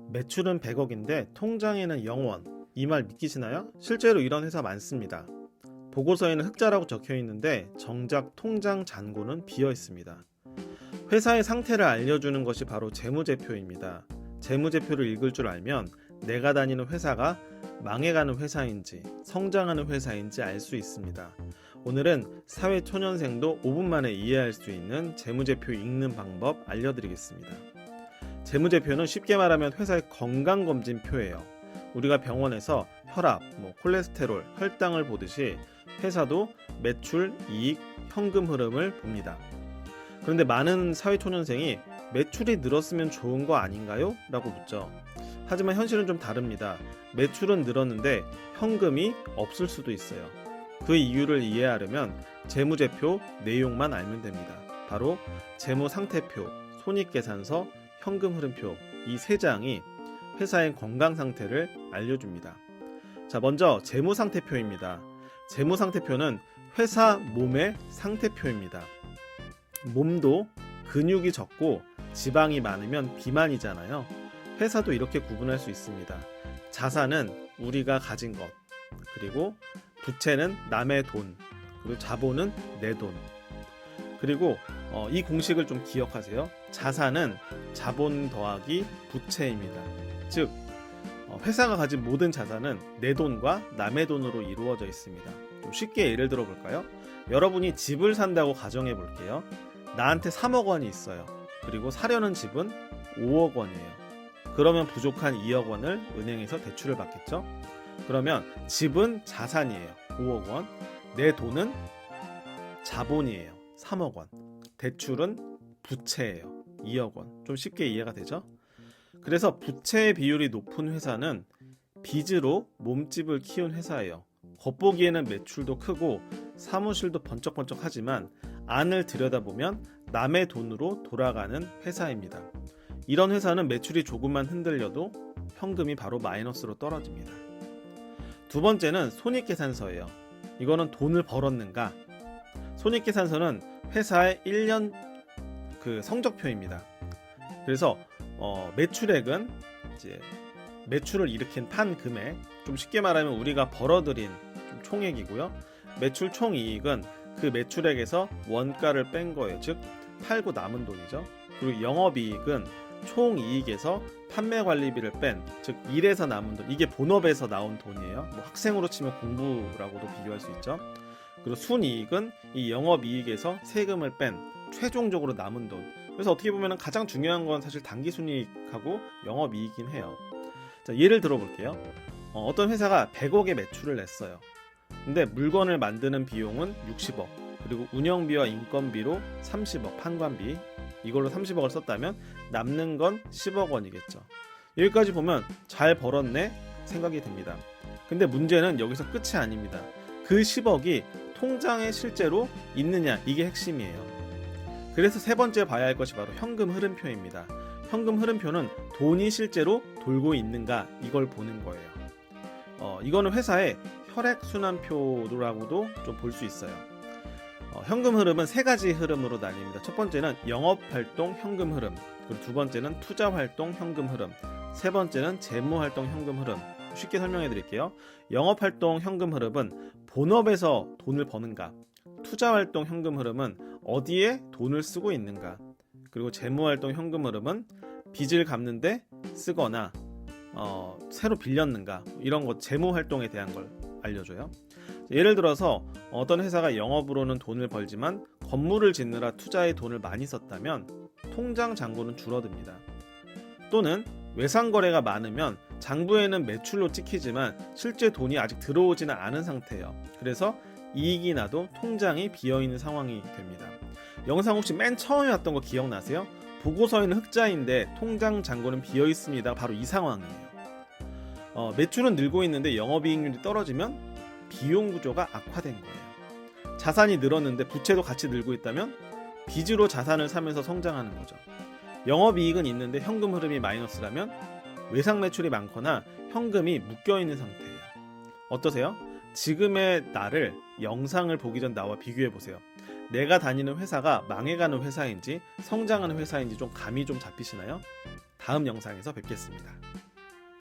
매출은 100억인데 통장에는 0원. 이 말 믿기시나요? 실제로 이런 회사 많습니다. 보고서에는 흑자라고 적혀 있는데 정작 통장 잔고는 비어 있습니다. 회사의 상태를 알려주는 것이 바로 재무제표입니다. 재무제표를 읽을 줄 알면 내가 다니는 회사가 망해가는 회사인지 성장하는 회사인지 알 수 있습니다. 오늘은 사회초년생도 5분 만에 이해할 수 있는 재무제표 읽는 방법 알려드리겠습니다. 재무제표는 쉽게 말하면 회사의 건강검진표예요. 우리가 병원에서 혈압, 콜레스테롤, 혈당을 보듯이 회사도 매출, 이익, 현금 흐름을 봅니다. 그런데 많은 사회초년생이 매출이 늘었으면 좋은 거 아닌가요? 라고 묻죠. 하지만 현실은 좀 다릅니다. 매출은 늘었는데 현금이 없을 수도 있어요. 그 이유를 이해하려면 재무제표 내용만 알면 됩니다. 바로 재무상태표, 손익계산서, 현금흐름표 이 세 장이 회사의 건강 상태를 알려줍니다. 자, 먼저 재무상태표입니다. 재무상태표는 회사 몸의 상태표입니다. 몸도 근육이 적고 지방이 많으면 비만이잖아요. 회사도 이렇게 구분할 수 있습니다. 자산은 우리가 가진 것, 그리고 부채는 남의 돈, 그리고 자본은 내 돈. 그리고 이 공식을 좀 기억하세요. 자산은 자본 더하기 부채입니다. 즉 회사가 가진 모든 자산은 내 돈과 남의 돈으로 이루어져 있습니다. 좀 쉽게 예를 들어 볼까요? 여러분이 집을 산다고 가정해 볼게요. 나한테 3억 원이 있어요. 그리고 사려는 집은 5억 원이에요. 그러면 부족한 2억 원을 은행에서 대출을 받겠죠? 그러면 집은 자산이에요. 5억 원. 내 돈은 자본이에요. 3억 원. 대출은 부채예요. 2억 원. 좀 쉽게 이해가 되죠? 그래서 부채의 비율이 높은 회사는 빚으로 몸집을 키운 회사예요. 겉보기에는 매출도 크고 사무실도 번쩍번쩍하지만 안을 들여다보면 남의 돈으로 돌아가는 회사입니다. 이런 회사는 매출이 조금만 흔들려도 현금이 바로 마이너스로 떨어집니다. 두 번째는 손익계산서예요. 이거는 돈을 벌었는가? 손익계산서는 회사의 1년 성적표입니다. 그래서 매출액은 이제 매출을 일으킨 판 금액, 좀 쉽게 말하면 우리가 벌어들인 좀 총액이고요. 매출 총이익은 그 매출액에서 원가를 뺀 거예요. 즉 팔고 남은 돈이죠. 그리고 영업이익은 총이익에서 판매관리비를 뺀, 즉 일에서 남은 돈, 이게 본업에서 나온 돈이에요. 학생으로 치면 공부라고도 비교할 수 있죠. 그리고 순이익은 이 영업이익에서 세금을 뺀 최종적으로 남은 돈. 그래서 어떻게 보면 가장 중요한 건 사실 단기순이익하고 영업이익이긴 해요. 자, 예를 들어 볼게요. 어떤 회사가 100억의 매출을 냈어요. 근데 물건을 만드는 비용은 60억, 그리고 운영비와 인건비로 30억, 판관비, 이걸로 30억을 썼다면 남는 건 10억 원이겠죠. 여기까지 보면 잘 벌었네 생각이 듭니다. 근데 문제는 여기서 끝이 아닙니다. 그 10억이 통장에 실제로 있느냐, 이게 핵심이에요. 그래서 세 번째 봐야 할 것이 바로 현금 흐름표입니다. 현금 흐름표는 돈이 실제로 돌고 있는가, 이걸 보는 거예요. 이거는 회사의 혈액순환표라고도 좀 볼 수 있어요. 현금 흐름은 세 가지 흐름으로 나뉩니다. 첫 번째는 영업활동 현금 흐름, 그리고 두 번째는 투자활동 현금 흐름, 세 번째는 재무활동 현금 흐름. 쉽게 설명해 드릴게요. 영업활동 현금 흐름은 본업에서 돈을 버는가, 투자활동 현금 흐름은 어디에 돈을 쓰고 있는가, 그리고 재무활동 현금 흐름은 빚을 갚는데 쓰거나 새로 빌렸는가, 이런 것 재무활동에 대한 걸 알려줘요. 예를 들어서 어떤 회사가 영업으로는 돈을 벌지만 건물을 짓느라 투자에 돈을 많이 썼다면 통장 잔고는 줄어듭니다. 또는 외상거래가 많으면 장부에는 매출로 찍히지만 실제 돈이 아직 들어오지는 않은 상태예요. 그래서 이익이 나도 통장이 비어있는 상황이 됩니다. 영상 혹시 맨 처음에 왔던 거 기억나세요? 보고서에는 흑자인데 통장 잔고는 비어있습니다. 바로 이 상황이에요. 매출은 늘고 있는데 영업이익률이 떨어지면 비용 구조가 악화된 거예요. 자산이 늘었는데 부채도 같이 늘고 있다면 빚으로 자산을 사면서 성장하는 거죠. 영업이익은 있는데 현금 흐름이 마이너스라면 외상 매출이 많거나 현금이 묶여있는 상태예요. 어떠세요? 지금의 나를 영상을 보기 전 나와 비교해보세요. 내가 다니는 회사가 망해가는 회사인지 성장하는 회사인지 좀 감이 좀 잡히시나요? 다음 영상에서 뵙겠습니다.